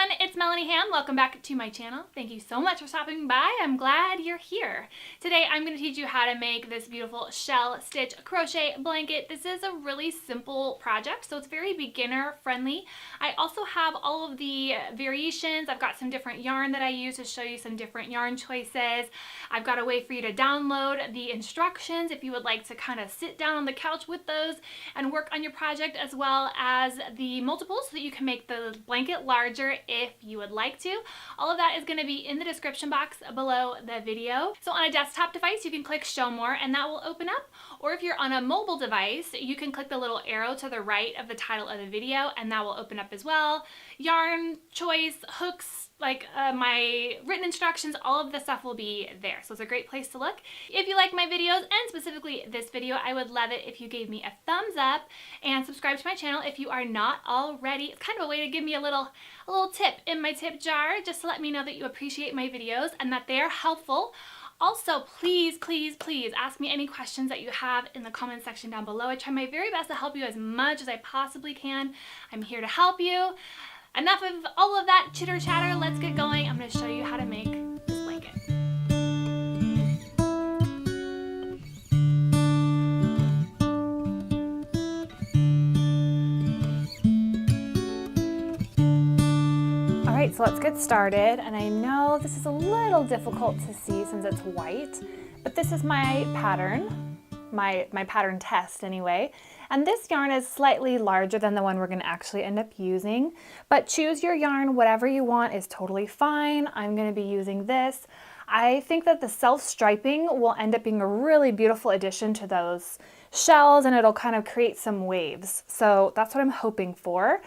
everyone, it's Melanie Ham. Welcome back to my channel. Thank you so much for stopping by. I'm glad you're here. Today I'm going to teach you how to make this beautiful shell stitch crochet blanket. This is a really simple project, so it's very beginner friendly. I also have all of the variations. I've got some different yarn that I use to show you some different yarn choices. I've got a way for you to download the instructions if you would like to kind of sit down on the couch with those and work on your project, as well as the multiples so that you can make the blanket larger if you would like to. All of that is going to be in the description box below the video. So on a desktop device, you can click show more and that will open up. Or if you're on a mobile device, you can click the little arrow to the right of the title of the video and that will open up as well. Yarn choice, hooks, like my written instructions, all of the stuff will be there. So it's a great place to look. If you like my videos, and specifically this video, I would love it if you gave me a thumbs up and subscribe to my channel if you are not already. It's kind of a way to give me a little tip in my tip jar, just to let me know that you appreciate my videos and that they're helpful. Also, please, please, please ask me any questions that you have in the comment section down below. I try my very best to help you as much as I possibly can. I'm here to help you. Enough of all of that chitter chatter, let's get going. I'm going to show you how to make this blanket. Alright, so let's get started. And I know this is a little difficult to see since it's white, but this is my pattern, my pattern test anyway. And this yarn is slightly larger than the one we're going to actually end up using, but choose your yarn, whatever you want is totally fine. I'm going to be using this. I think that the self-striping will end up being a really beautiful addition to those shells, and it'll kind of create some waves. So that's what I'm hoping for.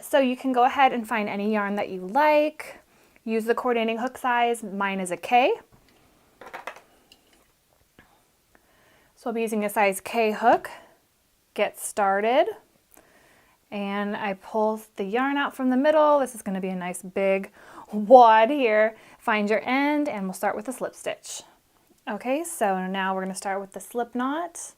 So you can go ahead and find any yarn that you like. Use the coordinating hook size. Mine is a K. So I'll be using a size K hook. Get started, and I pull the yarn out from the middle. This is going to be a nice big wad here. Find your end and we'll start with a slip stitch. Okay, so now we're going to start with the slip knot,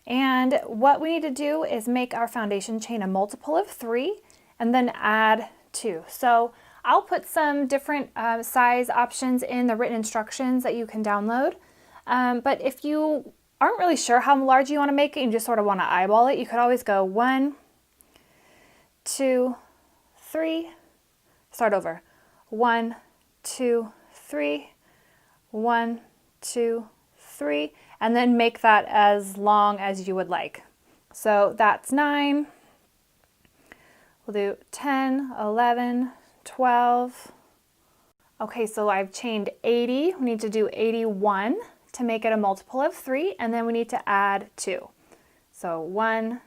and what we need to do is make our foundation chain a multiple of 3 and then add 2. So I'll put some different size options in the written instructions that you can download, but if you aren't really sure how large you want to make it, you just sort of want to eyeball it, you could always go 1, 2, 3, start over, 1, 2, 3, 1, 2, 3, and then make that as long as you would like. So that's 9, we'll do 10, 11, 12. Okay, so I've chained 80, we need to do 81. To make it a multiple of 3, and then we need to add 2. So 1,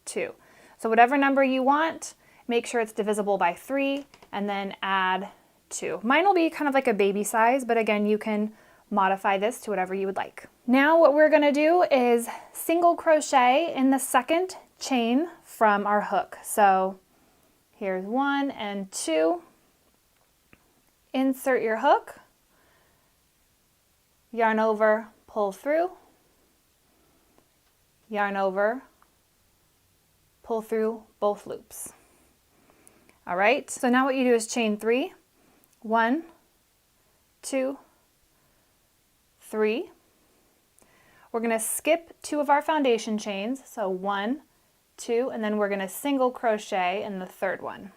2. So whatever number you want, make sure it's divisible by 3 and then add 2. Mine will be kind of like a baby size, but again, you can modify this to whatever you would like. Now what we're going to do is single crochet in the second chain from our hook. So here's 1 and 2. Insert your hook. Yarn over, pull through, yarn over, pull through both loops. All right, so now what you do is chain 3, 1, 2, 3. We're going to skip 2 of our foundation chains, so 1, 2, and then we're going to single crochet in the third one.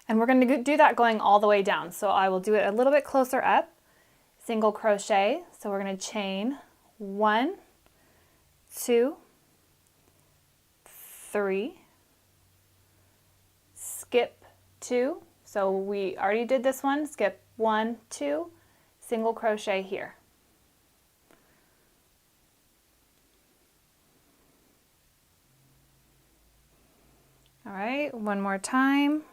And we're going to do that going all the way down. So I will do it a little bit closer up. Single crochet. So we're going to chain 1, 2, 3, skip 2. So we already did this one. Skip 1, 2, single crochet here. All right, one more time.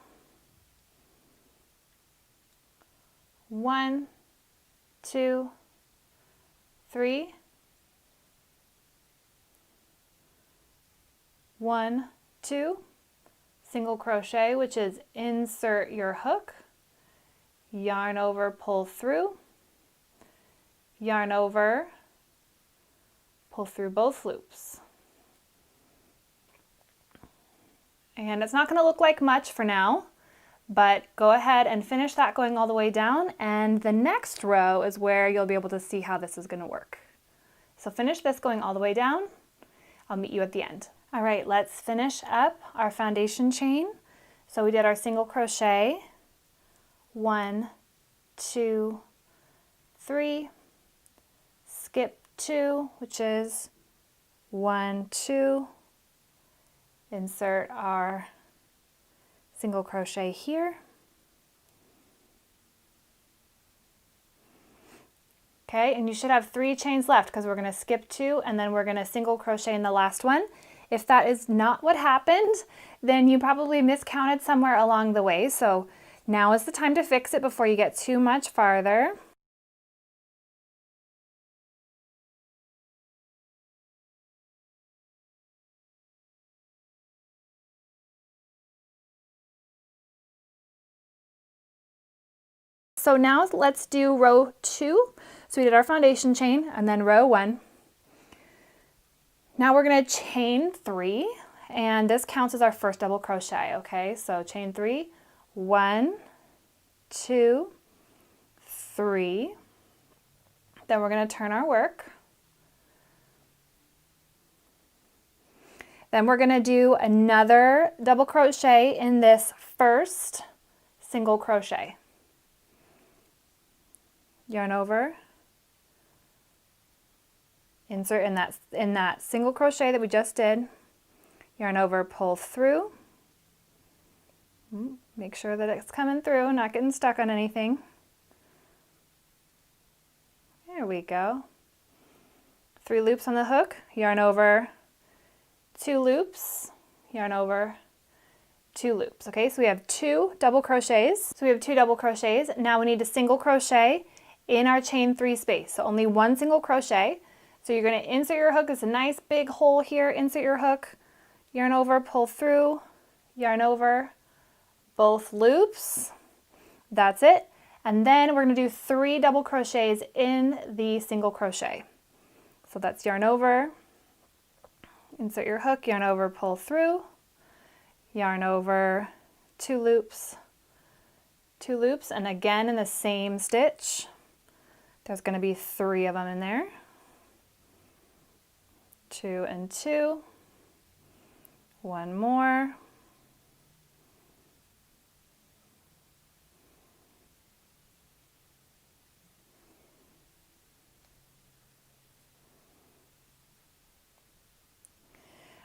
1, 2, 3, 1, 2, single crochet, which is insert your hook, yarn over, pull through, yarn over, pull through both loops. And it's not going to look like much for now, but go ahead and finish that going all the way down, and the next row is where you'll be able to see how this is going to work. So finish this going all the way down. I'll meet you at the end. All right, let's finish up our foundation chain. So we did our single crochet, 1, 2, 3, skip 2, which is 1, 2, insert our single crochet here. Okay, and you should have 3 chains left because we're going to skip 2 and then we're going to single crochet in the last one. If that is not what happened, then you probably miscounted somewhere along the way. So now is the time to fix it before you get too much farther. So now let's do row 2. So we did our foundation chain and then row 1. Now we're going to chain 3, and this counts as our first double crochet, okay? So chain 3, 1, 2, 3. Then we're going to turn our work. Then we're going to do another double crochet in this first single crochet. Yarn over, insert in that single crochet that we just did, yarn over, pull through, make sure that it's coming through, not getting stuck on anything. There we go. 3 loops on the hook, yarn over, 2 loops, yarn over, 2 loops. Okay, so we have 2 double crochets. Now we need to single crochet in our chain 3 space. So only 1 single crochet. So you're going to insert your hook. It's a nice big hole here. Insert your hook, yarn over, pull through, yarn over, both loops. That's it. And then we're going to do 3 double crochets in the single crochet. So that's yarn over, insert your hook, yarn over, pull through, yarn over, 2 loops, 2 loops, and again in the same stitch. There's going to be 3 of them in there. 2 and 2. 1 more.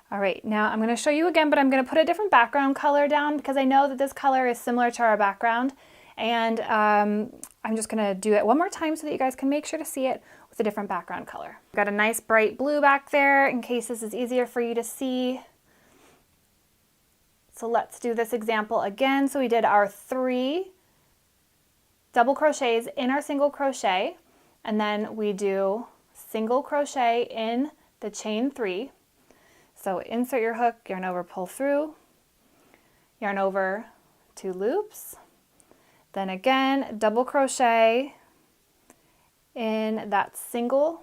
All right, now I'm going to show you again, but I'm going to put a different background color down because I know that this color is similar to our background. And I'm just going to do it one more time so that you guys can make sure to see it with a different background color. I've got a nice bright blue back there in case this is easier for you to see. So let's do this example again. So we did our 3 double crochets in our single crochet, and then we do single crochet in the chain 3. So insert your hook, yarn over, pull through, yarn over, 2 loops, then again double crochet in that single,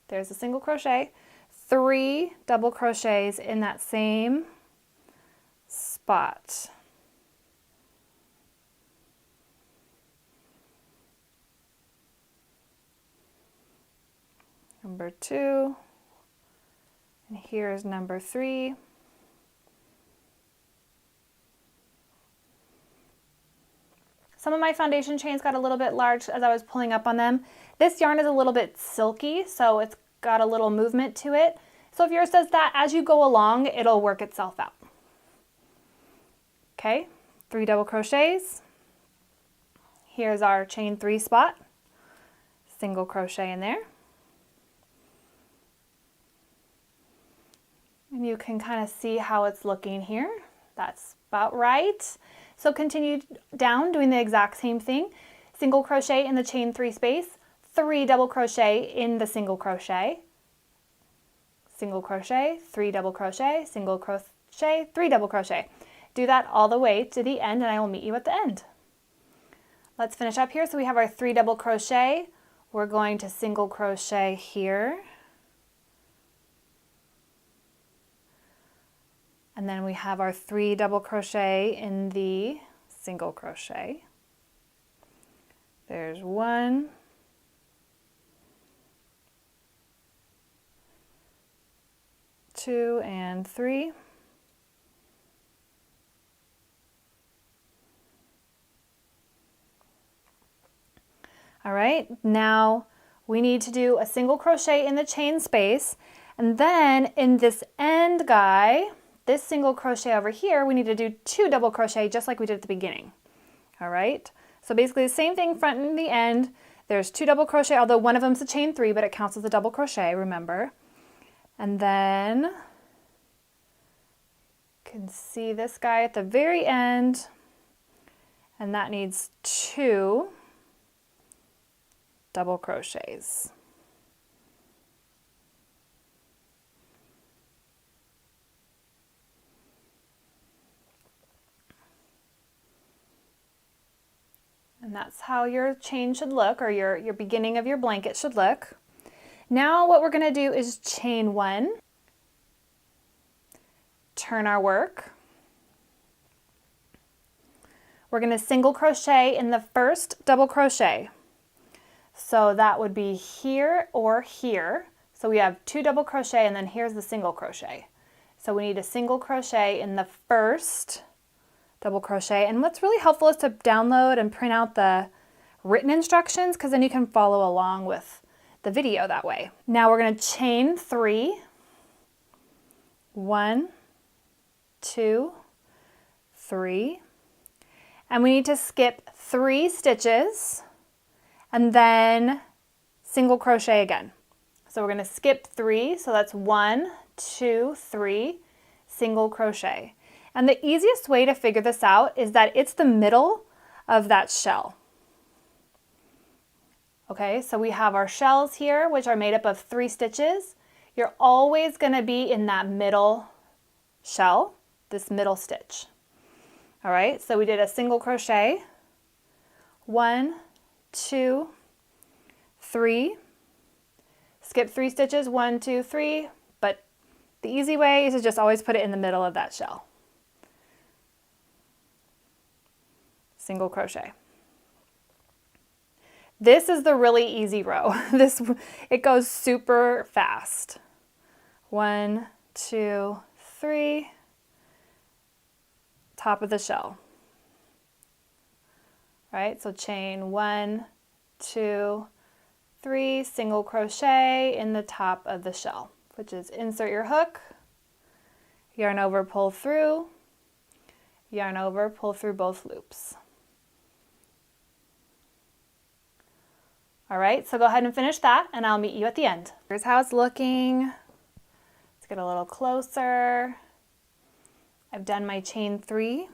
there's a single crochet, 3 double crochets in that same spot. Number 2, and here's number 3. Some of my foundation chains got a little bit large as I was pulling up on them. This yarn is a little bit silky, so it's got a little movement to it. So if yours does that, as you go along, it'll work itself out. Okay, 3 double crochets. Here's our chain 3 spot. Single crochet in there. And you can kind of see how it's looking here. That's about right. So continue down doing the exact same thing. Single crochet in the chain 3 space, 3 double crochet in the single crochet, single crochet, 3 double crochet, single crochet, 3 double crochet. Do that all the way to the end and I will meet you at the end. Let's finish up here. So we have our 3 double crochet. We're going to single crochet here. And then we have our 3 double crochet in the single crochet. There's 1, 2, and 3. All right, now we need to do a single crochet in the chain space, and then in this end guy, this single crochet over here, we need to do 2 double crochet just like we did at the beginning. All right, so basically the same thing front and the end. There's 2 double crochet, although one of them's a chain 3, but it counts as a double crochet, remember. And then you can see this guy at the very end, and that needs 2 double crochets. And that's how your chain should look, or your beginning of your blanket should look. Now what we're going to do is chain 1, turn our work. We're going to single crochet in the first double crochet. So that would be here or here. So we have 2 double crochet, and then here's the single crochet. So we need a single crochet in the first double crochet. And what's really helpful is to download and print out the written instructions, because then you can follow along with the video that way. Now we're going to chain 3. 1, 2, 3. And we need to skip 3 stitches and then single crochet again. So we're going to skip 3, so that's 1, 2, 3, single crochet. And the easiest way to figure this out is that it's the middle of that shell. Okay, so we have our shells here, which are made up of 3 stitches. You're always going to be in that middle shell, this middle stitch. All right, so we did a single crochet, 1, 2, 3, skip 3 stitches, 1, 2, 3, but the easy way is to just always put it in the middle of that shell. Single crochet. This is the really easy row. It goes super fast. 1, 2, 3, top of the shell. All right, so chain 1, 2, 3, single crochet in the top of the shell, which is insert your hook, yarn over, pull through, yarn over, pull through both loops. All right, so go ahead and finish that, and I'll meet you at the end. Here's how it's looking. Let's get a little closer. I've done my chain 3.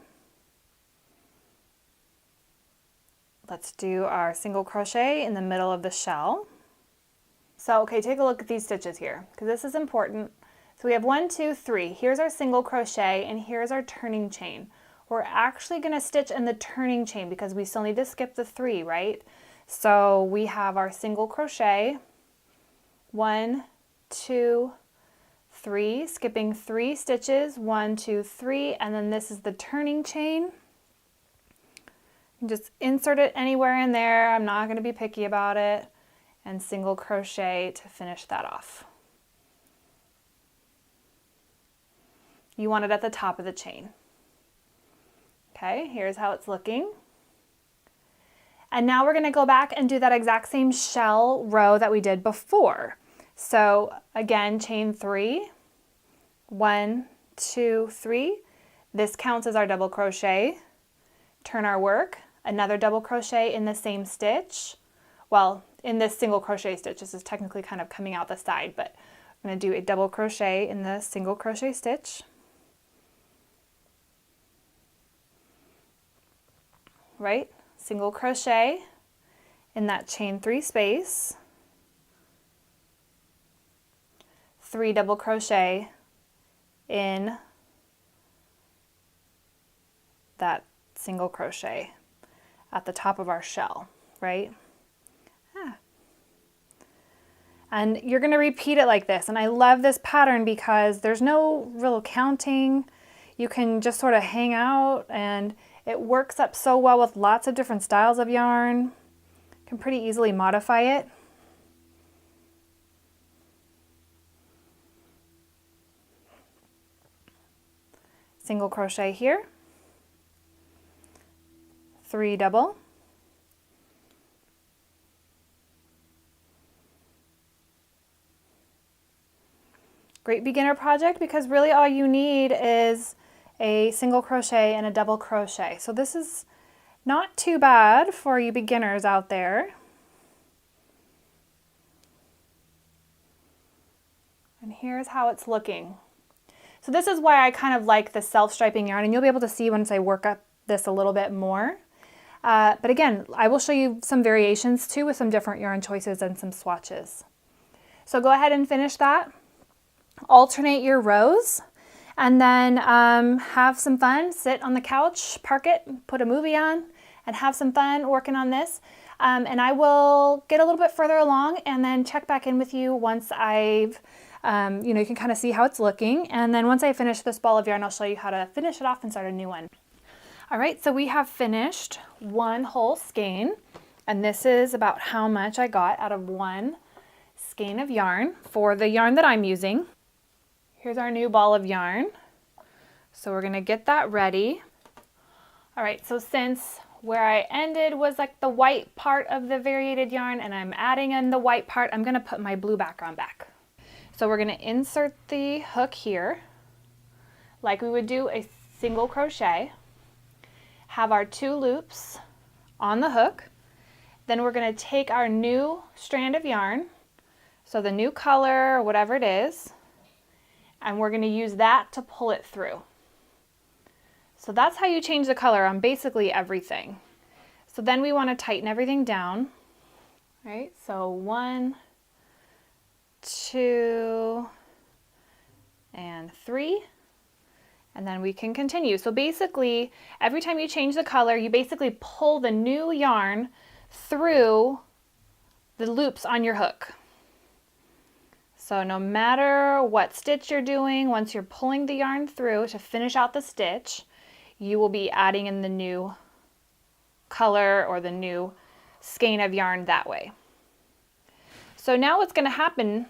Let's do our single crochet in the middle of the shell. So, okay, take a look at these stitches here, because this is important. So we have 1, 2, 3. Here's our single crochet, and here's our turning chain. We're actually going to stitch in the turning chain because we still need to skip the 3, right? So we have our single crochet, 1, 2, 3, skipping 3 stitches, 1, 2, 3, and then this is the turning chain. Just insert it anywhere in there. I'm not going to be picky about it. And single crochet to finish that off. You want it at the top of the chain. Okay, here's how it's looking. And now we're going to go back and do that exact same shell row that we did before. So again, chain 3, 1, 2, 3. This counts as our double crochet. Turn our work, another double crochet in the same stitch. Well, in this single crochet stitch, this is technically kind of coming out the side, but I'm going to do a double crochet in the single crochet stitch. Right? Single crochet in that chain 3 space, 3 double crochet in that single crochet at the top of our shell, right? And you're going to repeat it like this. And I love this pattern because there's no real counting. you can just sort of hang out, and it works up so well with lots of different styles of yarn. You can pretty easily modify it. Single crochet here, 3 double, great beginner project because really all you need is a single crochet and a double crochet. So this is not too bad for you beginners out there. And here's how it's looking. So this is why I kind of like the self-striping yarn, and you'll be able to see once I work up this a little bit more. But again, I will show you some variations too with some different yarn choices and some swatches. So go ahead and finish that. Alternate your rows, and then have some fun. Sit on the couch, park it, put a movie on, and have some fun working on this. And I will get a little bit further along and then check back in with you once I've you can kind of see how it's looking. And then once I finish this ball of yarn, I'll show you how to finish it off and start a new one. All right, so we have finished one whole skein, and this is about how much I got out of one skein of yarn for the yarn that I'm using. Here's our new ball of yarn. So we're gonna get that ready. All right, so since where I ended was like the white part of the variated yarn and I'm adding in the white part, I'm gonna put my blue background back. So we're going to insert the hook here like we would do a single crochet, have our 2 loops on the hook, then we're going to take our new strand of yarn, so the new color or whatever it is, and we're going to use that to pull it through. So that's how you change the color on basically everything. So then we want to tighten everything down, right? So 1, 2, and 3, and then we can continue. So basically, every time you change the color, you basically pull the new yarn through the loops on your hook. So no matter what stitch you're doing, once you're pulling the yarn through to finish out the stitch, you will be adding in the new color or the new skein of yarn that way. So now what's going to happen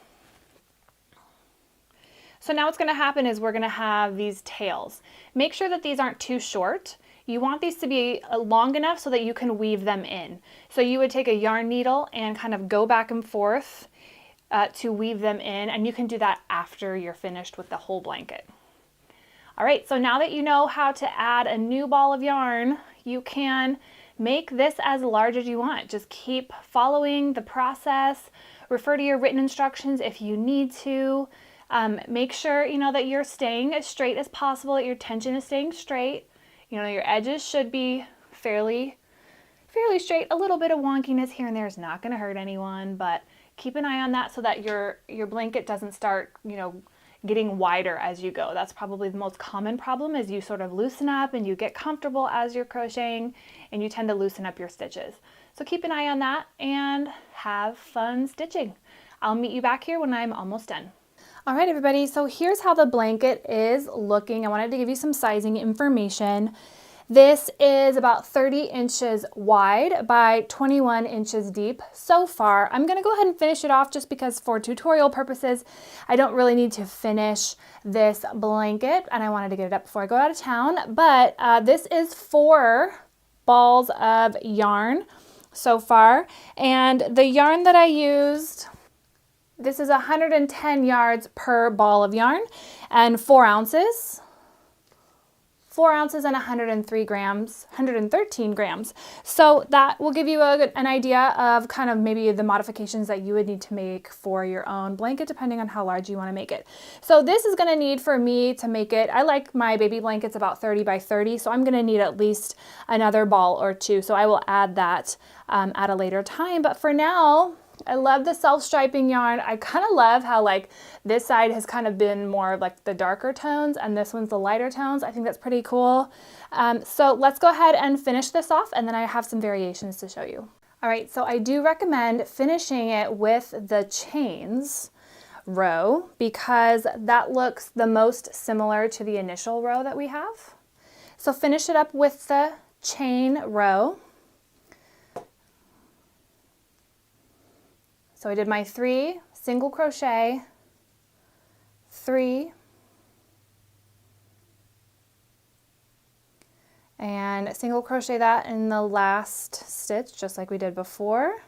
is we're going to have these tails. Make sure that these aren't too short. You want these to be long enough so that you can weave them in. So you would take a yarn needle and kind of go back and forth to weave them in, and you can do that after you're finished with the whole blanket. All right, so now that you know how to add a new ball of yarn, you can make this as large as you want. Just keep following the process. Refer to your written instructions if you need to. Make sure that you're staying as straight as possible, that your tension is staying straight. Your edges should be fairly straight. A little bit of wonkiness here and there is not going to hurt anyone, but keep an eye on that so that your blanket doesn't start, getting wider as you go. That's probably the most common problem, is you sort of loosen up and you get comfortable as you're crocheting and you tend to loosen up your stitches. So keep an eye on that and have fun stitching. I'll meet you back here when I'm almost done. All right, everybody, so here's how the blanket is looking. I wanted to give you some sizing information. This is about 30 inches wide by 21 inches deep so far. I'm going to go ahead and finish it off just because for tutorial purposes, I don't really need to finish this blanket, and I wanted to get it up before I go out of town. But this is 4 balls of yarn so far, and the yarn that I used, this is 110 yards per ball of yarn and 4 ounces. 4 ounces and 113 grams. So that will give you an idea of kind of maybe the modifications that you would need to make for your own blanket, depending on how large you want to make it. So this is going to need, for me to make it, I like my baby blankets about 30 by 30, so I'm going to need at least another ball or 2. So I will add that at a later time. But for now, I love the self-striping yarn. I kind of love how this side has kind of been more of the darker tones and this one's the lighter tones. I think that's pretty cool. So let's go ahead and finish this off, and then I have some variations to show you. All right, so I do recommend finishing it with the chains row because that looks the most similar to the initial row that we have. So finish it up with the chain row. So I did my 3 single crochet, 3, and single crochet that in the last stitch just like we did before.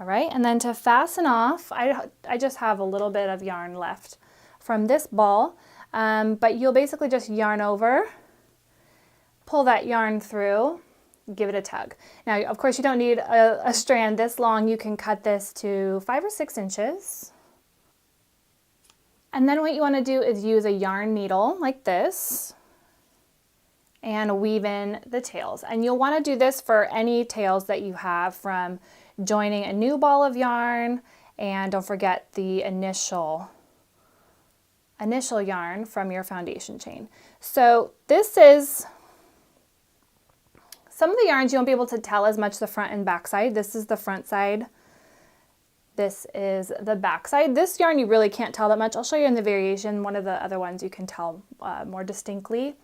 All right, and then to fasten off, I just have a little bit of yarn left from this ball, but you'll basically just yarn over, pull that yarn through, give it a tug. Now, of course, you don't need a strand this long. You can cut this to 5 or 6 inches. And then what you want to do is use a yarn needle like this and weave in the tails. And you'll want to do this for any tails that you have from joining a new ball of yarn, and don't forget the initial yarn from your foundation chain. So this is some of the yarns you won't be able to tell as much the front and back side. This is the front side. This is the back side. This yarn you really can't tell that much. I'll show you in the variation. One of the other ones you can tell more distinctly.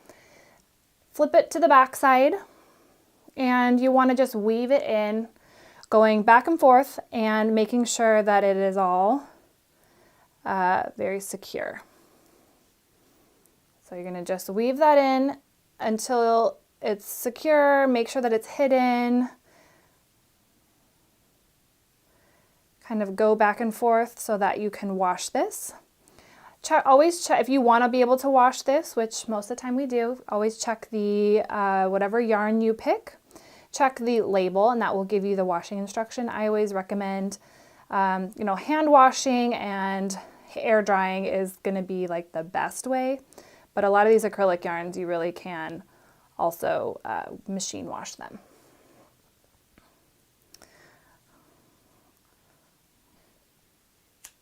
Flip it to the back side and you want to just weave it in, going back and forth and making sure that it is all very secure. So you're going to just weave that in until it's secure. Make sure that it's hidden. Kind of go back and forth so that you can wash this. Always check, if you want to be able to wash this, which most of the time we do, always check the whatever yarn you pick. Check the label and that will give you the washing instruction. I always recommend, you know, hand washing and air drying is going to be like the best way. But a lot of these acrylic yarns, you really can also machine wash them.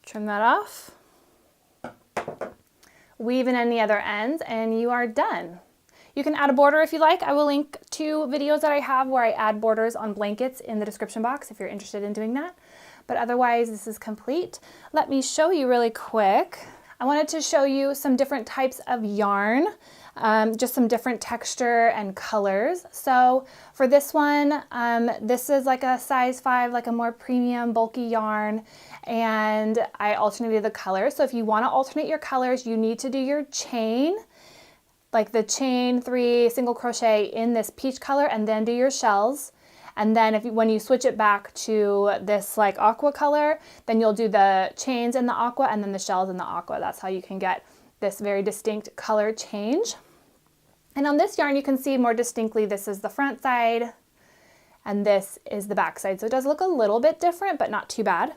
Trim that off. Weave in any other ends and you are done. You can add a border if you like. I will link 2 videos that I have where I add borders on blankets in the description box if you're interested in doing that. But otherwise, this is complete. Let me show you really quick. I wanted to show you some different types of yarn, just some different texture and colors. So for this one, this is like a size 5, like a more premium bulky yarn, and I alternated the colors. So if you want to alternate your colors, you need to do your chain, like the chain 3 single crochet in this peach color, and then do your shells. And then when you switch it back to this like aqua color, then you'll do the chains in the aqua and then the shells in the aqua. That's how you can get this very distinct color change. And on this yarn, you can see more distinctly, this is the front side and this is the back side. So it does look a little bit different, but not too bad.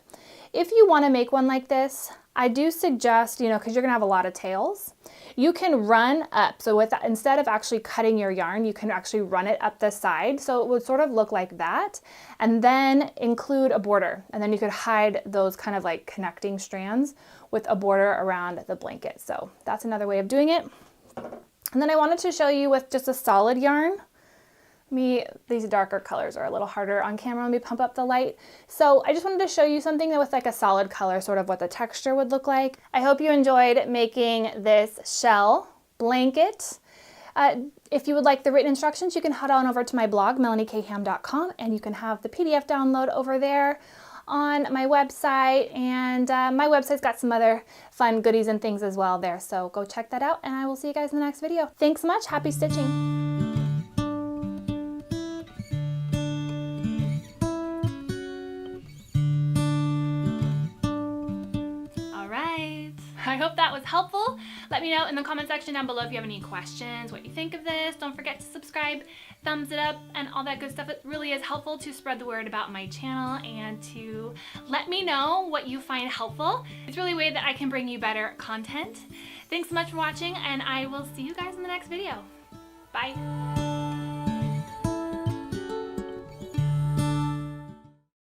If you want to make one like this, I do suggest, you know, because you're going to have a lot of tails, you can run up. So with that, instead of actually cutting your yarn, you can actually run it up the side. So it would sort of look like that, and then include a border. And then you could hide those kind of like connecting strands with a border around the blanket. So that's another way of doing it. And then I wanted to show you with just a solid yarn. These darker colors are a little harder on camera when we pump up the light. So I just wanted to show you something that with like a solid color, sort of what the texture would look like. I hope you enjoyed making this shell blanket. If you would like the written instructions, you can head on over to my blog, melaniekhamm.com, and you can have the PDF download over there on my website. And my website's got some other fun goodies and things as well there. So go check that out, and I will see you guys in the next video. Thanks so much. Happy stitching. I hope that was helpful. Let me know in the comment section down below if you have any questions, what you think of this. Don't forget to subscribe, thumbs it up, and all that good stuff. It really is helpful to spread the word about my channel and to let me know what you find helpful. It's really a way that I can bring you better content. Thanks so much for watching, and I will see you guys in the next video. Bye.